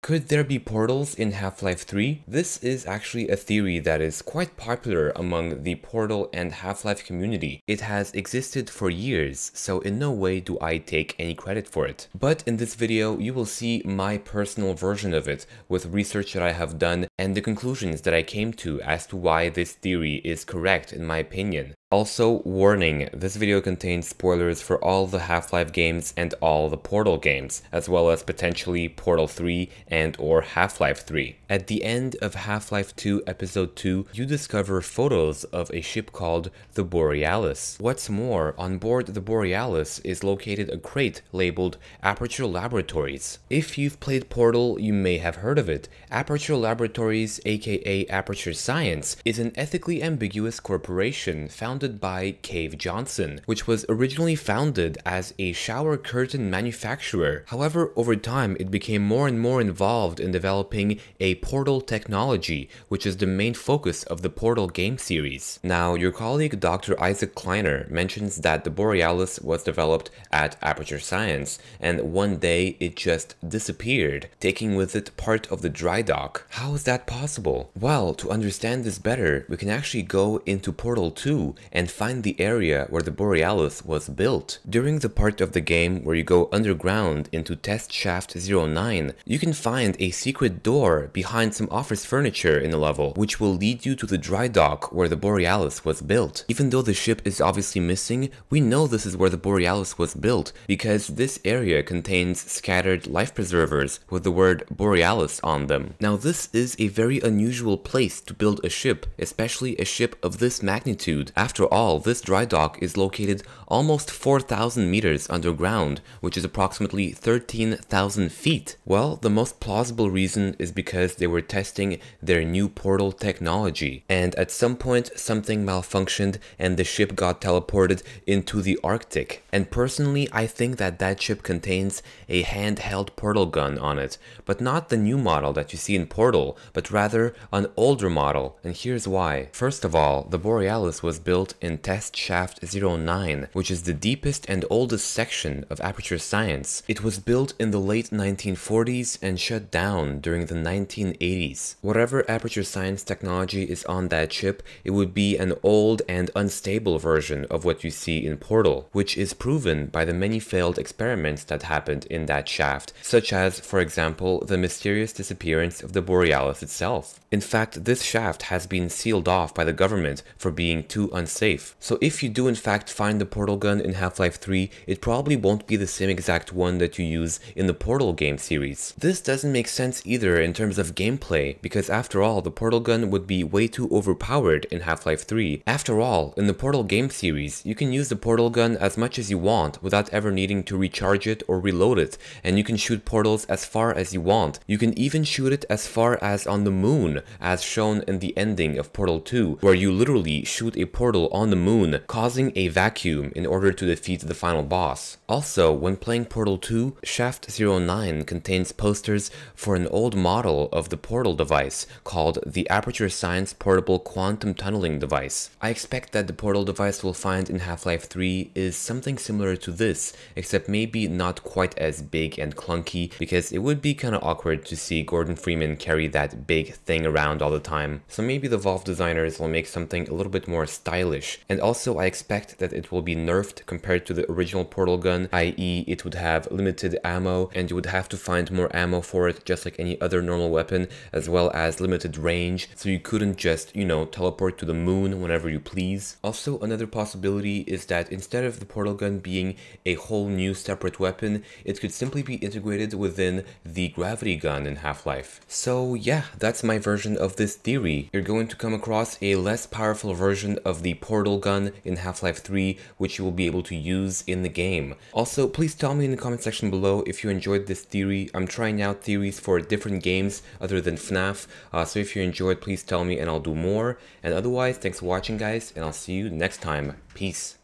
Could there be portals in Half-Life 3? This is actually a theory that is quite popular among the Portal and Half-Life community. It has existed for years, so in no way do I take any credit for it. But in this video, you will see my personal version of it, with research that I have done and the conclusions that I came to as to why this theory is correct in my opinion. Also, warning, this video contains spoilers for all the Half-Life games and all the Portal games, as well as potentially Portal 3 and or Half-Life 3. At the end of Half-Life 2 Episode 2, you discover photos of a ship called the Borealis. What's more, on board the Borealis is located a crate labeled Aperture Laboratories. If you've played Portal, you may have heard of it. Aperture Laboratories, aka Aperture Science, is an ethically ambiguous corporation founded by Cave Johnson, which was originally founded as a shower curtain manufacturer. However, over time it became more and more involved in developing a portal technology, which is the main focus of the Portal game series. Now, your colleague Dr. Isaac Kleiner mentions that the Borealis was developed at Aperture Science, and one day it just disappeared, taking with it part of the dry dock. How is that possible? Well, to understand this better, we can actually go into Portal 2 and find the area where the Borealis was built. During the part of the game where you go underground into Test Shaft 09, you can find a secret door behind some office furniture in the level, which will lead you to the dry dock where the Borealis was built. Even though the ship is obviously missing, we know this is where the Borealis was built, because this area contains scattered life preservers with the word Borealis on them. Now, this is a very unusual place to build a ship, especially a ship of this magnitude. After all, this dry dock is located almost 4,000 meters underground, which is approximately 13,000 feet. Well, the most plausible reason is because they were testing their new portal technology, and at some point something malfunctioned and the ship got teleported into the Arctic. And personally, I think that that ship contains a handheld portal gun on it, but not the new model that you see in Portal, but rather an older model, and here's why. First of all, the Borealis was built in Test Shaft 09, which is the deepest and oldest section of Aperture Science. It was built in the late 1940s and shut down during the 1980s. Whatever Aperture Science technology is on that ship, it would be an old and unstable version of what you see in Portal, which is proven by the many failed experiments that happened in that shaft, such as, for example, the mysterious disappearance of the Borealis itself. In fact, this shaft has been sealed off by the government for being too unsafe. So if you do in fact find the portal gun in Half-Life 3, it probably won't be the same exact one that you use in the Portal game series. This doesn't make sense either in terms of gameplay, because after all, the portal gun would be way too overpowered in Half-Life 3. After all, in the Portal game series, you can use the portal gun as much as you want without ever needing to recharge it or reload it, and you can shoot portals as far as you want. You can even shoot it as far as on the moon, as shown in the ending of Portal 2, where you literally shoot a portal on the moon, causing a vacuum in order to defeat the final boss. Also, when playing Portal 2, Shaft 09 contains posters for an old model of the Portal device called the Aperture Science Portable Quantum Tunneling Device. I expect that the Portal device we'll find in Half-Life 3 is something similar to this, except maybe not quite as big and clunky, because it would be kinda awkward to see Gordon Freeman carry that big thing around all the time. So maybe the Valve designers will make something a little bit more stylish. And also, I expect that it will be nerfed compared to the original Portal gun, i.e. it would have limited ammo and you would have to find more ammo for it just like any other normal weapon, as well as limited range, so you couldn't just, you know, teleport to the moon whenever you please. Also, another possibility is that instead of the portal gun being a whole new separate weapon, it could simply be integrated within the gravity gun in Half-Life. So yeah, that's my version of this theory. You're going to come across a less powerful version of the portal gun in Half-Life 3, which you will be able to use in the game. Also, please tell me in the comment section below if you enjoyed this theory. I'm trying out theories for different games other than FNAF, so if you enjoyed, please tell me and I'll do more. And otherwise, thanks for watching guys, and I'll see you next time. Peace.